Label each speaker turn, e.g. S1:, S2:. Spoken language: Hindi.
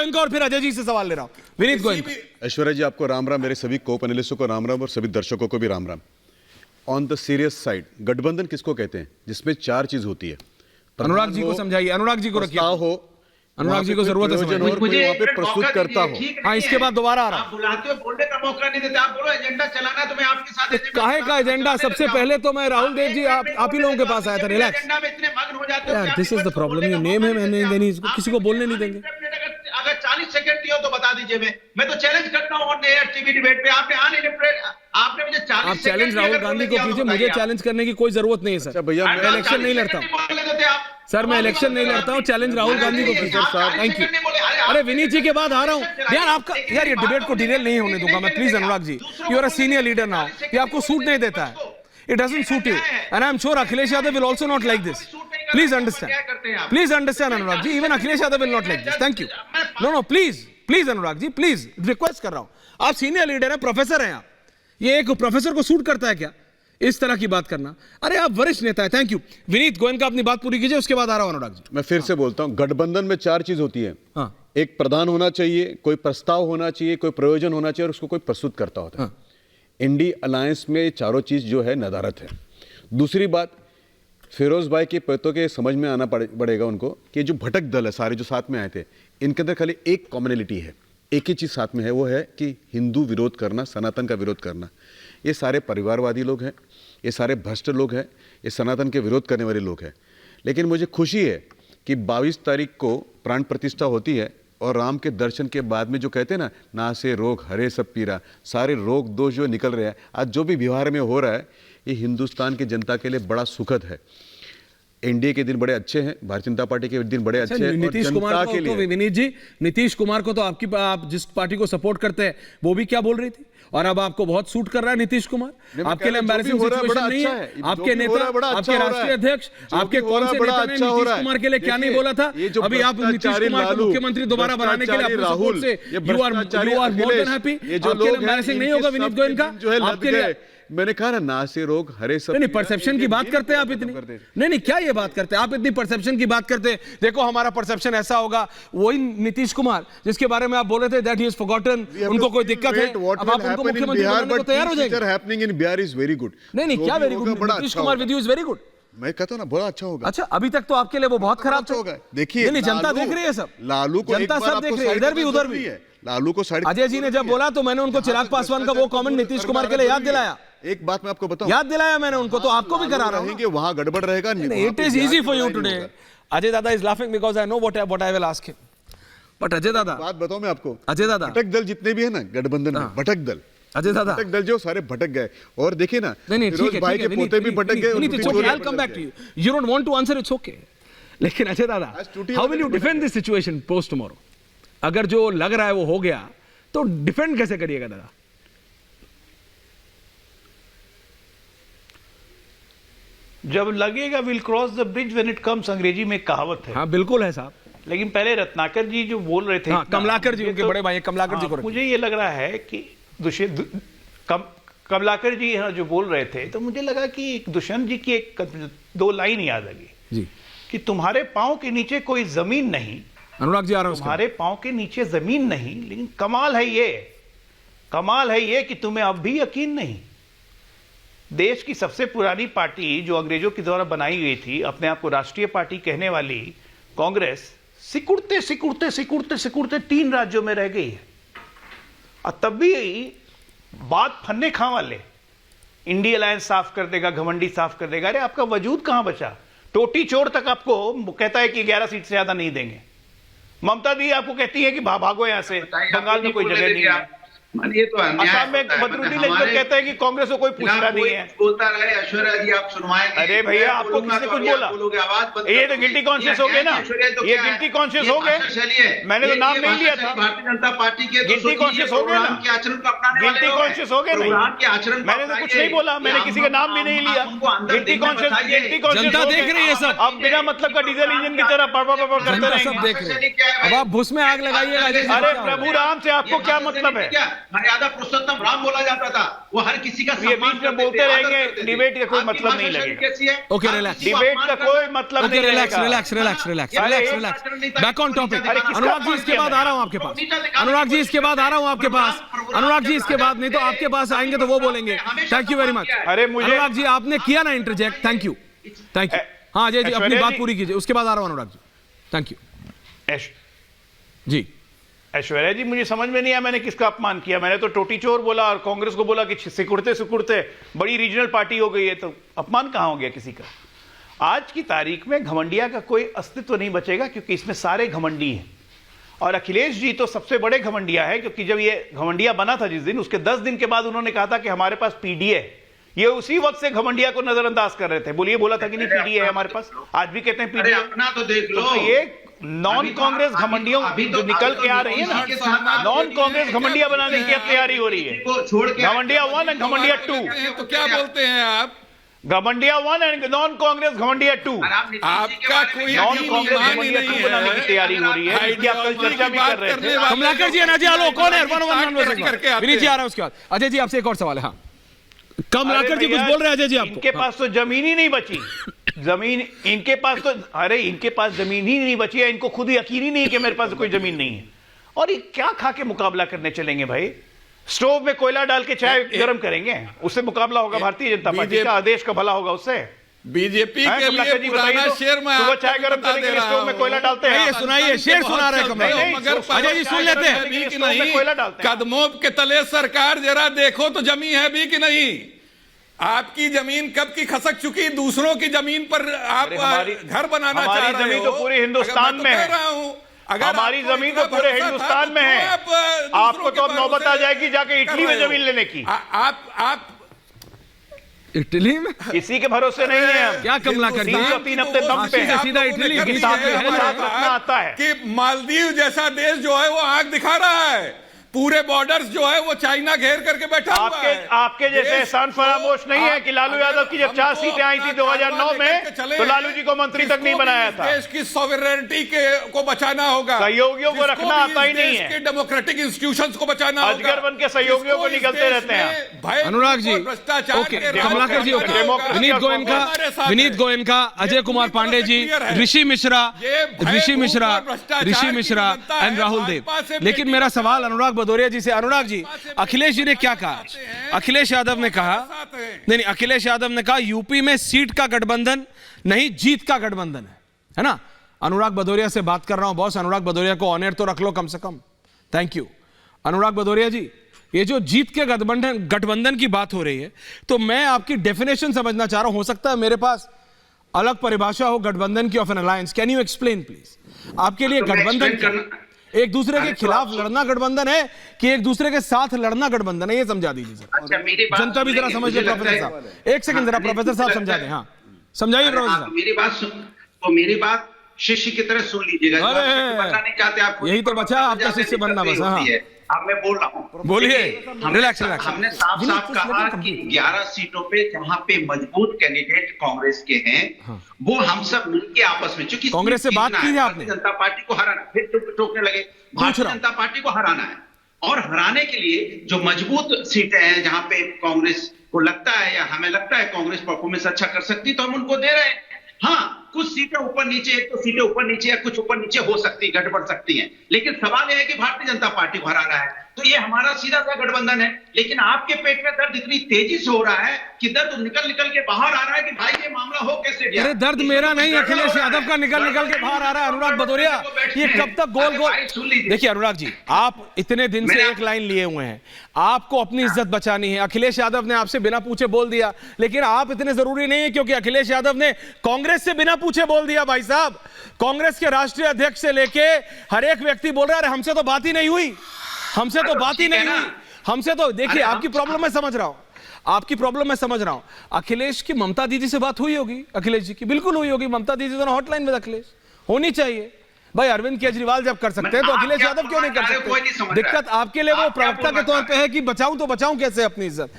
S1: गोयनका और फिर अजय जी से सवाल ले रहा हूं। विनीत गोयनका।
S2: ऐश्वर्या जी आपको राम राम, मेरे सभी को पैनलिस्टों को राम राम और सभी दर्शकों को भी Ram Ram. On the serious side, गठबंधन किसको कहते हैं? जिसमें 4 चीज होती है।
S1: अनुराग जी को समझाइए, अनुराग जी को रखिए,
S2: हो,
S1: अनुराग जी को जरूरत है समझने की।
S2: मुझे वहां पे प्रस्तुत करता हो।
S1: हाँ, इसके बाद दोबारा आ रहा
S3: आप बुलाते हो, बोलने का मौका नहीं देते। आप बोलो एजेंडा चलाना है तो मैं आपके साथ
S1: काहे का एजेंडा? सबसे पहले तो मैं राहुल देव जी आप ही लोगों के पास आया था। रिलैक्स
S3: एजेंडा में इतने मग्न हो जाते हो
S1: यार, this is the problem. You name him and then किसी को बोलने नहीं देंगे।
S3: अगर 40 सेकंड दियो तो बता दीजिए। मैं तो चैलेंज करता हूं ऑन एयर टीवी डिबेट पे। आपने मुझे 40
S1: आप चैलेंज राहुल गांधी को कीजिए, मुझे चैलेंज करने की कोई जरूरत नहीं है सर।
S2: भैया
S1: मैं इलेक्शन नहीं लड़ता हूं सर, मैं इलेक्शन नहीं लड़ता हूं। चैलेंज राहुल गांधी को कीजिए। Thank you. अरे विनीत जी के बाद आ रहा हूं यार। आपका यार ये डिबेट को डिटेल नहीं होने दूंगा मैं, please Anurag ji. You are a senior leader now. ये आपको सूट नहीं देता है। It doesn't suit you, and I'm sure Akhilesh Yadav will also not like this. Please understand. Please understand, Anurag ji. Even Akhilesh Yadav will not like this. Thank you. No, please, Anurag ji, please. Request कर रहा हूँ। आप सीनियर लीडर हैं, प्रोफेसर हैं आप। ये एक प्रोफेसर को सूट करता है क्या इस तरह की बात करना? अरे आप वरिष्ठ नेता है। Thank you. विनीत गोयनका अपनी बात पूरी कीजिए, उसके बाद आ रहा हूँ अनुराग जी।
S2: मैं फिर से बोलता हूँ, गठबंधन में 4 चीज होती है।
S1: हाँ।
S2: एक प्रधान होना चाहिए, कोई प्रस्ताव होना चाहिए, कोई प्रयोजन होना चाहिए और उसको कोई प्रस्तुत करता होता है। इंडी अलायंस में चारों चीज जो है नदारत है। दूसरी बात, फिरोज भाई के पतों के समझ में आना पड़ेगा उनको कि जो भटक दल है सारे जो साथ में आए थे, इनके अंदर खाली एक कॉमनलिटी है, एक ही चीज साथ में है, वो है कि हिंदू विरोध करना, सनातन का विरोध करना। ये सारे परिवारवादी लोग हैं, ये सारे भ्रष्ट लोग हैं, ये सनातन के विरोध करने वाले लोग हैं। लेकिन मुझे खुशी है कि 22 तारीख को प्राण प्रतिष्ठा होती है और राम के दर्शन के बाद में जो कहते हैं ना से रोग हरे सब पीरा, सारे रोग दोष जो निकल रहे हैं, आज जो भी बिहार में हो रहा है, ये हिंदुस्तान की जनता के लिए बड़ा सुखद है। एनडीए के दिन बड़े अच्छे हैं, भारतीय जनता पार्टी के दिन बड़े अच्छे हैं।
S1: नीतीश कुमार को तो विनीत जी, नीतीश कुमार को तो आप जिस पार्टी को सपोर्ट करते हैं वो भी क्या बोल रही थी, और अब आपको बहुत सूट कर रहा है नीतीश कुमार। आपके लिए एम्बैरेसिंग सिचुएशन नहीं है। आपके नेता, आपके राष्ट्रीय अध्यक्ष, आपके कौन से नेता ने नीतीश कुमार के लिए क्या नहीं बोला था? अभी आप नीतीश कुमार को मुख्यमंत्री दोबारा बनाने के लिए अपने सपोर्ट से you are more than happy. आपके लिए एम्बैरेसिंग नहीं होगा विनीत गोयनका? आपके लिए
S2: मैंने कहा ना से रोग हरे सब।
S1: नहीं, परसेप्शन की बात करते हैं आप इतनी। नहीं, क्या ये बात करते हैं आप इतनी? परसेप्शन की बात करते हैं। देखो हमारा परसेप्शन ऐसा होगा। वही नीतीश कुमार जिसके बारे में आप बोल रहे थे दैट ही इज फॉरगॉटन, उनको कोई दिक्कत है, अब आप उनको मुख्यमंत्री बनाने को तैयार हो जाएंगे।
S2: Happening in Bihar is very good.
S1: नहीं, क्या very good? Nitish Kumar with you is very good.
S2: मैं कहता हूं ना, बड़ा अच्छा होगा।
S1: अच्छा, अभी तक तो आपके लिए वो बहुत खराब होगा।
S2: देखिए,
S1: नहीं, जनता देख रही है सब।
S2: लालू को
S1: जनता सब देख रही है, इधर भी उधर भी।
S2: लालू को साइड।
S1: अजय जी ने जब बोला तो मैंने उनको चिराग पासवान का वो कमेंट नीतीश कुमार के लिए याद दिलाया।
S2: एक बात मैं आपको बताऊं,
S1: याद दिलाया मैंने उनको, तो आपको भी करा रहा हूं।
S2: वहां गड़बड़ रहेगा।
S1: It is easy for you today. Ajay दादा is laughing because I know what I will ask him. But Ajay दादा,
S2: बात बताऊं मैं आपको,
S1: अजय दादा,
S2: भटक दल जितने भी है ना गठबंधन में, भटक दल,
S1: अजय दादा,
S2: भटक दल जो सारे भटक गए। और देखिए ना,
S1: फिरोज
S2: भाई के पोते भी भटक गए।
S1: I'll come back to you. You don't want to answer, it's okay. लेकिन अजय दादा, how will you defend this situation post tomorrow? अगर जो लग रहा है वो हो गया तो डिफेंड कैसे करिएगा दादा?
S4: जब लगेगा will cross the bridge when it comes, अंग्रेजी में एक कहावत है।
S1: हाँ बिल्कुल है साहब।
S4: लेकिन पहले रत्नाकर जी जो बोल रहे थे,
S1: हाँ, कमलाकर जी, उनके बड़े भाई कमलाकर जी को
S4: मुझे ये लग रहा है कि कमलाकर जी जो बोल रहे थे, तो मुझे लगा कि दुष्यंत जी की एक 2 लाइन याद आ गई
S1: जी
S4: कि तुम्हारे पांव के नीचे कोई जमीन नहीं।
S1: अनुराग जी आ रहा हूं।
S4: तुम्हारे पांव के नीचे जमीन नहीं, लेकिन कमाल है ये कि तुम्हें अब भी यकीन नहीं। देश की सबसे पुरानी पार्टी जो अंग्रेजों के द्वारा बनाई गई थी, अपने आप को राष्ट्रीय पार्टी कहने वाली कांग्रेस, सिकुड़ते 3 राज्यों में रह गई है। और तब भी बात फन्ने खां वाले, इंडी अलायंस साफ कर देगा, घमंडी साफ कर देगा। अरे आपका वजूद कहां बचा? टोटी चोर तक आपको कहता है कि 11 सीट से ज्यादा नहीं देंगे। ममता दी आपको कहती है कि भागो यहां से, बंगाल में कोई जगह नहीं है।
S3: ये तो
S4: असम में बदरुद्दीन अजमल कहता है कि कांग्रेस को कोई पूछना नहीं है।
S3: बोलता रहे ऐश्वर्या जी, आप सुनवाएंगे।
S4: अरे भैया, आपको किसने कुछ बोला? ये तो गिल्टी कॉन्शियस हो गए ना, ये गिल्टी कॉन्शियस हो गए। मैंने तो नाम नहीं लिया था।
S3: भारतीय जनता पार्टी के
S4: गिल्टी कॉन्शियस हो गए ना,
S3: आचरण को अपनाने वाले,
S4: गिल्टी कॉन्शियस हो गए नहीं। मैंने तो कुछ नहीं बोला, मैंने किसी का नाम भी नहीं लिया। गिल्टी कॉन्शियस
S1: जनता देख रही है सब।
S4: अब बिना मतलब का डीजल इंजन की तरह पड़ करते
S1: सब देख रहे हैं। अब आप भूस में आग लगाइएगा।
S4: अरे प्रभु राम से आपको क्या मतलब है?
S3: मर्यादा पुरुषोत्तम राम बोला जाता था, वो हर किसी का
S4: ये
S3: सम्मान
S4: बीच में
S3: करते
S4: बोलते
S3: थे, आदर
S4: रहेंगे,
S3: करते थे।
S4: डिबेट का कोई
S3: आपकी
S4: मतलब नहीं
S3: भाषा शैली
S4: लगेगा।
S3: कैसी है?
S1: Okay,
S3: आप
S1: relax.
S3: किसी को
S4: डिबेट
S3: अपमान
S4: का
S3: कर
S4: कोई
S3: रहे हैं।
S4: मतलब
S1: ओके
S4: नहीं
S1: रिलैक्स
S4: रहेगा।
S1: रिलैक्स रिलैक्स रिलैक्स
S3: अरे
S1: रिलैक्स
S3: एक
S1: रिलैक्स
S3: पैटर्न नहीं था,
S1: बैक ऑन टॉपिक।
S3: अरे किसका
S1: अनुराग जी
S3: अपमान
S1: इसके
S3: किया
S1: बाद आ रहा हूं आपके पास।
S3: नीचा दिखाने
S1: अनुराग जी
S3: की
S1: इसके बाद आ रहा हूं आपके पास।
S3: प्रोग्राम
S1: अनुराग जी इसके
S3: जब
S1: बाद नहीं तो आपके पास आएंगे तो वो बोलेंगे।
S3: हमेशा
S1: थैंक यू वेरी मच।
S4: अरे मुझे
S1: अनुराग जी आपने किया ना interject, thank you thank you. हाँ अजय जी अपनी
S4: ऐश्वर्या
S1: बात
S4: जी-
S1: पूरी कीजिए, उसके बाद आ रहा हूं अनुराग जी। थैंक यू जी।
S4: ऐश्वर्या जी, मुझे समझ में नहीं आया मैंने किसका अपमान किया। मैंने तो टोटी चोर बोला और कांग्रेस को बोला कि सिकुड़ते सिकुड़ते बड़ी रीजनल पार्टी हो गई है, तो अपमान कहां हो गया किसी का? आज की तारीख में घमंडिया का कोई अस्तित्व नहीं बचेगा, क्योंकि इसमें सारे घमंडी हैं। और अखिलेश जी तो सबसे बड़े घमंडिया है, क्योंकि जब ये घमंडिया बना था जिस दिन, उसके 10 दिन के बाद उन्होंने कहा था कि हमारे पास पीडी है। ये उसी वक्त से घमंडिया को नजरअंदाज कर रहे थे। बोलिए, बोला था कि नहीं पीडी है हमारे पास, आज भी कहते हैं पीडी
S3: अरे
S4: है।
S3: अपना तो देख लो।
S4: तो ये नॉन कांग्रेस घमंडियों जो निकल के आ रही है ना, नॉन कांग्रेस घमंडिया बनाने की अब तैयारी हो रही है।
S3: छोड़ के
S4: घमंडिया 1 एंड घमंडिया 2,
S5: तो क्या बोलते हैं आप?
S4: घमंडिया 1 एंड नॉन कांग्रेस घमंडिया 2,
S5: आपका कोई
S4: नॉन
S5: यकीन
S4: कांग्रेस
S5: ईमान ही
S4: घमंडिया
S5: नहीं
S4: 2 बनाने की
S5: है।
S4: तैयारी हो रही है, इसकी आप कल चर्चा भी कर रहे थे।
S1: कमलाकर जी ना जी हेलो, कौन है?
S5: करके आते
S1: विनीत जी
S5: हैं।
S1: आ रहा है उसके बाद। अजय जी आपसे एक और सवाल है। हाँ कमलाकर
S4: अरे
S1: जी कुछ
S4: भैया,
S1: बोल रहे हैं अजय जी आपको।
S4: इनके पास तो जमीन ही नहीं बची। जमीन इनके पास तो, अरे इनके पास जमीन ही नहीं बची है, इनको खुद ही यकीन ही नहीं है कि मेरे पास कोई जमीन नहीं है। और ये क्या खा के मुकाबला करने चलेंगे भाई? स्टोव में कोयला डाल के चाय गर्म करेंगे, उससे मुकाबला होगा भारतीय जनता पार्टी का? देश का भला होगा उससे?
S5: बीजेपी
S4: हैं,
S5: के
S4: कमलाकर
S5: लिए
S4: जी बताइए
S5: पुराना
S4: तो,
S5: शेर में
S4: सुबह
S5: आपको
S4: चाय गर्म
S5: बता
S4: करने के
S5: दे
S4: लिए
S5: रहा
S4: स्टोव में
S5: हूं।
S4: कोयला डालते हैं।
S1: नहीं, सुनाइए, शेर सुना रहे हैं कमलाकर।
S4: नहीं,
S5: मगर
S1: अजय जी सुन लेते हैं।
S5: है कि
S4: स्टोव में
S5: नहीं?
S4: कोयला डालते हैं।
S5: कदमों के तले सरकार जरा देखो तो जमी है भी कि नहीं? आपकी जमीन कब की खसक चुकी, दूसरों की जमीन पर आप
S4: अरे हमारी-
S5: घर बनाना चाह
S4: हमारी
S5: रहे
S4: जमीन
S5: हो।
S4: तो पूरे हिंदुस्तान में है। हमारी जमीन तो पूरे हिंदुस्तान में है। आपको तो अब नौबत आ जाएगी जाके इटली में जमीन लेने की।
S5: आप
S1: इटली में
S4: किसी के भरोसे नहीं है हम।
S1: क्या कमलाकर जी?
S4: 303 हफ्ते दम पे है।
S1: सीधा इटली
S5: कभी
S1: बीच
S4: साथ
S1: में
S4: में
S1: है
S4: हमारा
S1: ना।
S4: रखना आता है।
S5: कि मालदीव जैसा देश जो है वो आंख दिखा रहा है, पूरे बॉर्डर्स जो है वो चाइना घेर करके बैठा हुआ है।
S4: आपके जैसे
S5: देश
S4: एहसान
S5: को
S4: फरामोश नहीं है कि लालू यादव की जब
S5: हमको
S4: 4 सीटें आई थी
S5: अपना
S4: 2009
S5: कारवा
S4: में,
S5: लेकर चले
S4: तो लालू जी को मंत्री तक
S5: जिसको
S4: नहीं
S5: भी
S4: बनाया
S5: इस
S4: था।
S5: देश की सॉवरेनिटी को बचाना होगा,
S4: सहयोगियों को
S5: जिसको
S4: रखना
S5: भी
S4: आता ही
S5: इस
S4: नहीं
S5: देश
S4: है।
S5: के डेमोक्रेटिक इंस्टीट्यूशंस को बचाना होगा।
S4: अजगर बन के सहयोगियों को
S5: जिसको इस
S4: निकलते
S5: देश
S4: रहते हैं।
S5: में भय
S1: अनुराग जी,
S5: और भ्रष्टाचार
S1: ओके,
S5: के राज
S1: कमलाकर जी,
S5: करना
S1: ओके,
S5: होगा।
S1: विनीत गोयनका,
S5: हमारे साथ
S1: विनीत
S5: है।
S1: गोयनका, अजय कुमार
S5: पूरी तरह
S1: पांडे
S5: से
S1: जी,
S5: clear है।
S1: ऋषि मिश्रा,
S5: ये भय,
S1: ऋषि मिश्रा,
S5: भूख और भ्रष्टाचार
S1: ऋषि
S5: की
S1: मिश्रा
S5: जनता है,
S1: एंड राहुल देव।
S5: भाजपा से
S1: लेकिन
S5: बेटी
S1: मेरा
S5: बचाओ।
S1: सवाल अनुराग भदौरिया जी से। अनुराग जी, अखिलेश जी ने क्या कहा? अखिलेश यादव ने कहा, नहीं नहीं, अखिलेश यादव ने कहा यूपी में सीट का गठबंधन नहीं, जीत का गठबंधन है ना? अनुराग भदौरिया से बात कर रहा हूं बॉस। अनुराग भदौरिया को ऑनर तो रख लो कम से कम। Thank you. अनुराग भदौरिया जी, ये जो जीत के गठबंधन की बात हो रही है, तो मैं आपकी डेफिनेशन समझना चाह रहा हूं। हो सकता है मेरे पास अलग परिभाषा हो गठबंधन की, of N alliance. Can you explain please? आपके लिए गठबंधन एक दूसरे के खिलाफ लड़ना गठबंधन है कि एक दूसरे के साथ लड़ना गठबंधन है? ये समझा दीजिए सर।
S3: अच्छा, मेरी बात
S1: जनता भी जरा
S3: सुनिए,
S1: समझ ले।
S3: मुझे लगता
S1: प्रोफेसर
S3: है-
S1: साहब एक सेकंड जरा, प्रोफेसर साहब समझा दें। हाँ समझाइए
S3: अरे
S1: प्रोफेसर
S3: आप
S1: साहब।
S3: मेरी बात सुन, तो मेरी बात शिष्य की तरह सुन लीजिएगा। जो आप
S1: अरे,
S3: शिष्य बनना नहीं चाहते, आप खुद
S1: यही
S3: ही
S1: तो बचा आपका
S3: जाते
S1: शिष्य
S3: दिक्कत
S1: बनना
S3: नहीं
S1: बस। हाँ
S3: होती है। अब मैं बोल रहा हूँ,
S1: बोलिए,
S3: हमने-
S1: रिलैक्स रिलैक्स।
S3: हमने साफ साफ कहा कि 11 सीटों पे जहां पे मजबूत कैंडिडेट कांग्रेस के हैं, वो हम सब मिलके आपस में, चूंकि
S1: कांग्रेस से बात
S3: जीतना
S1: की है आपने?
S3: भारतीय जनता पार्टी को हराना, फिर टोकने लगे, भारतीय
S1: रहा हूं।
S3: जनता पार्टी को हराना है। और हराने के लिए जो मजबूत सीटें हैं जहां पे कांग्रेस को लगता है या हमें लगता है कांग्रेस परफॉर्मेंस अच्छा कर सकती है, तो हम उनको दे रहे हैं। हाँ, कुछ सीटें ऊपर नीचे, एक तो सीटें ऊपर नीचे या कुछ ऊपर नीचे हो सकती है, घट बढ़ सकती हैं, लेकिन सवाल यह है कि भारतीय जनता पार्टी को हराना है। तो ये हमारा सीधा सा गठबंधन है। लेकिन आपके पेट में दर्द इतनी तेजी से हो रहा है कि दर्द निकल निकल के बाहर आ रहा है कि भाई ये मामला हो कैसे गया?
S1: अरे दर्द मेरा नहीं, अखिलेश यादव का निकल निकल के बाहर आ रहा है। अनुराग भदौरिया, ये कब तक गोल गोल? देखिए अनुराग जी, आप इतने दिन से एक लाइन लिए हुए हैं, आपको अपनी इज्जत बचानी है। अखिलेश यादव ने आपसे बिना पूछे बोल दिया, लेकिन आप इतने जरूरी नहीं है, क्योंकि अखिलेश यादव ने कांग्रेस से बिना पूछे बोल दिया। भाई साहब, कांग्रेस के राष्ट्रीय अध्यक्ष से लेके हर एक व्यक्ति बोल रहा है हमसे तो बात ही नहीं हुई, हमसे तो बात ही नहीं हुई, हमसे तो। देखिए आपकी प्रॉब्लम मैं समझ रहा हूं, आपकी प्रॉब्लम मैं समझ रहा हूं। अखिलेश की ममता दीदी से बात हुई होगी, अखिलेश जी की बिल्कुल हुई होगी। ममता दीदी दोनों हॉटलाइन में अखिलेश होनी चाहिए। भाई अरविंद केजरीवाल जब कर सकते हैं तो अखिलेश यादव क्यों नहीं कर सकते? दिक्कत आपके लिए वो प्रवक्ता के तौर पे है कि बचाऊं तो बचाऊं कैसे अपनी इज्जत।